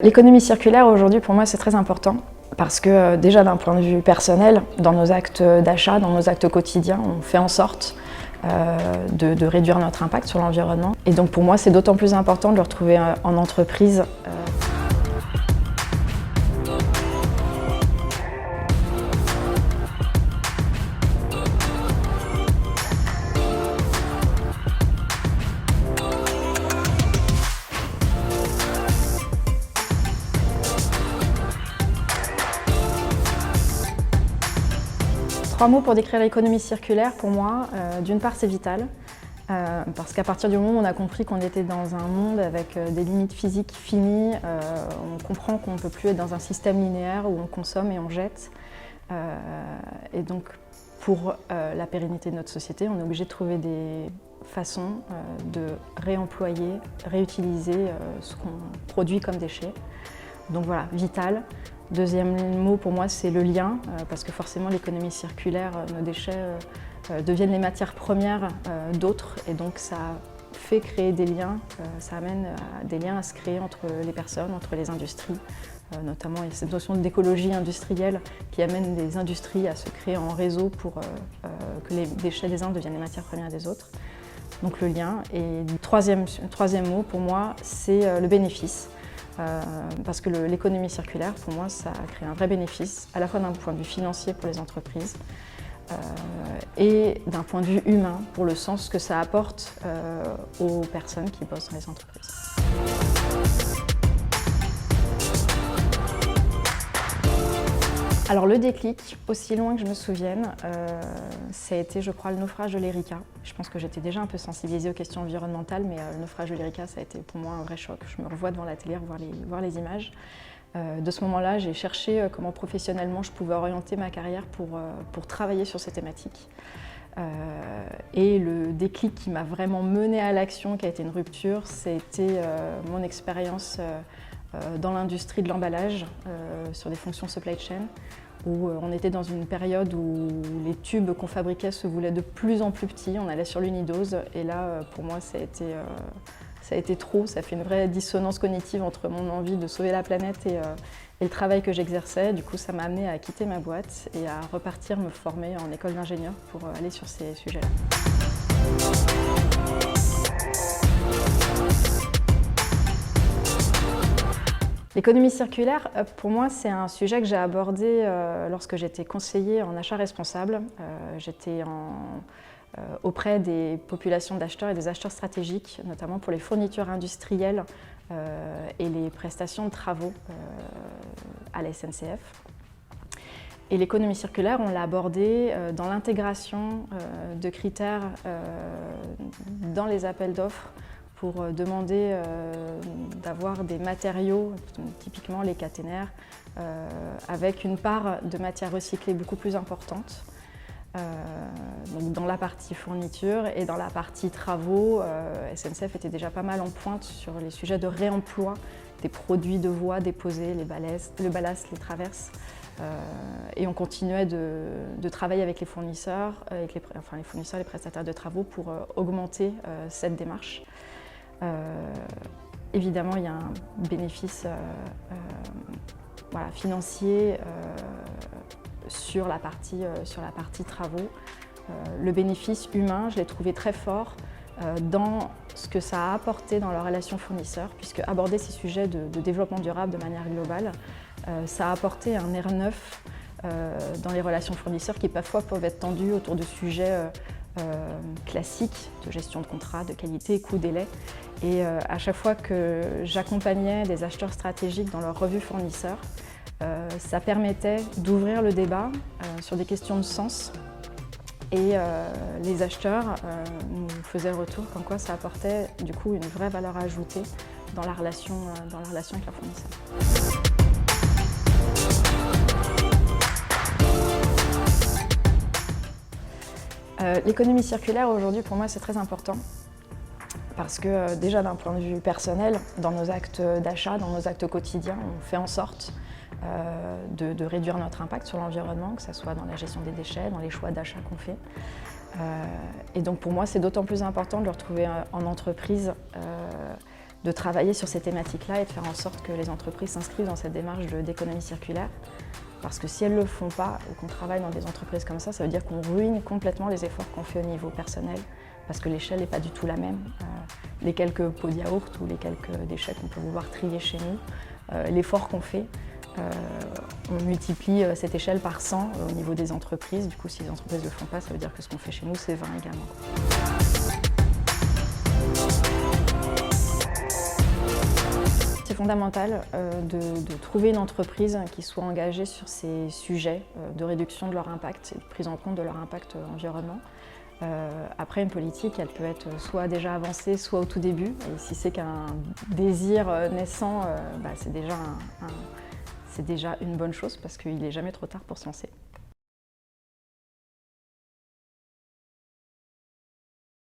L'économie circulaire aujourd'hui pour moi c'est très important parce que déjà d'un point de vue personnel, dans nos actes d'achat, dans nos actes quotidiens, on fait en sorte de réduire notre impact sur l'environnement. Et donc pour moi c'est d'autant plus important de le retrouver en entreprise. 3 mots pour décrire l'économie circulaire, pour moi, d'une part c'est vital, parce qu'à partir du moment où on a compris qu'on était dans un monde avec des limites physiques finies, on comprend qu'on ne peut plus être dans un système linéaire où on consomme et on jette. Et donc pour la pérennité de notre société, on est obligé de trouver des façons de réemployer, réutiliser ce qu'on produit comme déchets. Donc voilà, vital. Deuxième mot pour moi c'est le lien, parce que forcément l'économie circulaire, nos déchets deviennent les matières premières d'autres et donc ça fait créer des liens, ça amène des liens à se créer entre les personnes, entre les industries. Notamment il y a cette notion d'écologie industrielle qui amène les industries à se créer en réseau pour que les déchets des uns deviennent les matières premières des autres. Donc le lien. Et troisième mot pour moi c'est le bénéfice. Parce que l'économie circulaire, pour moi, ça crée un vrai bénéfice, à la fois d'un point de vue financier pour les entreprises et d'un point de vue humain, pour le sens que ça apporte aux personnes qui bossent dans les entreprises. Alors le déclic, aussi loin que je me souvienne, ça a été, je crois, le naufrage de l'Erika. Je pense que j'étais déjà un peu sensibilisée aux questions environnementales, mais le naufrage de l'Erika, ça a été pour moi un vrai choc. Je me revois devant la télé, voir les images. De ce moment-là, j'ai cherché comment professionnellement je pouvais orienter ma carrière pour travailler sur ces thématiques. Et le déclic qui m'a vraiment menée à l'action, qui a été une rupture, c'était mon expérience dans l'industrie de l'emballage, sur des fonctions supply chain, où on était dans une période où les tubes qu'on fabriquait se voulaient de plus en plus petits, on allait sur l'unidose, et là pour moi ça a été trop, ça fait une vraie dissonance cognitive entre mon envie de sauver la planète et le travail que j'exerçais. Du coup ça m'a amenée à quitter ma boîte et à repartir me former en école d'ingénieur pour aller sur ces sujets-là. L'économie circulaire, pour moi, c'est un sujet que j'ai abordé lorsque j'étais conseiller en achat responsable. J'étais auprès des populations d'acheteurs et des acheteurs stratégiques, notamment pour les fournitures industrielles et les prestations de travaux à la SNCF. Et l'économie circulaire, on l'a abordée dans l'intégration de critères dans les appels d'offres pour demander d'avoir des matériaux, typiquement les caténaires, avec une part de matière recyclée beaucoup plus importante. Donc dans la partie fourniture et dans la partie travaux, SNCF était déjà pas mal en pointe sur les sujets de réemploi des produits de voies déposés, le ballast, les traverses. Et on continuait de travailler avec les fournisseurs, les prestataires de travaux pour augmenter cette démarche. Évidemment, il y a un bénéfice financier sur la partie travaux. Le bénéfice humain, je l'ai trouvé très fort dans ce que ça a apporté dans la relation fournisseur, puisque aborder ces sujets de développement durable de manière globale, ça a apporté un air neuf dans les relations fournisseurs qui parfois peuvent être tendues autour de sujets classiques de gestion de contrat, de qualité, coût, délai. Et à chaque fois que j'accompagnais des acheteurs stratégiques dans leur revue fournisseur, ça permettait d'ouvrir le débat sur des questions de sens. Et les acheteurs nous faisaient retour comme quoi ça apportait du coup une vraie valeur ajoutée dans la relation avec leur fournisseur. L'économie circulaire aujourd'hui pour moi c'est très important parce que déjà d'un point de vue personnel, dans nos actes d'achat, dans nos actes quotidiens, on fait en sorte de réduire notre impact sur l'environnement, que ce soit dans la gestion des déchets, dans les choix d'achat qu'on fait. Et donc pour moi c'est d'autant plus important de le retrouver en entreprise de travailler sur ces thématiques-là et de faire en sorte que les entreprises s'inscrivent dans cette démarche d'économie circulaire. Parce que si elles ne le font pas ou qu'on travaille dans des entreprises comme ça veut dire qu'on ruine complètement les efforts qu'on fait au niveau personnel, parce que l'échelle n'est pas du tout la même. Les quelques pots de yaourt ou les quelques déchets qu'on peut vouloir trier chez nous, l'effort qu'on fait, on multiplie cette échelle par 100 au niveau des entreprises. Du coup, si les entreprises ne le font pas, ça veut dire que ce qu'on fait chez nous, c'est 20 également. C'est fondamental de trouver une entreprise qui soit engagée sur ces sujets de réduction de leur impact et de prise en compte de leur impact environnement. Après, une politique, elle peut être soit déjà avancée, soit au tout début. Et si c'est qu'un désir naissant, c'est déjà une bonne chose parce qu'il n'est jamais trop tard pour se lancer.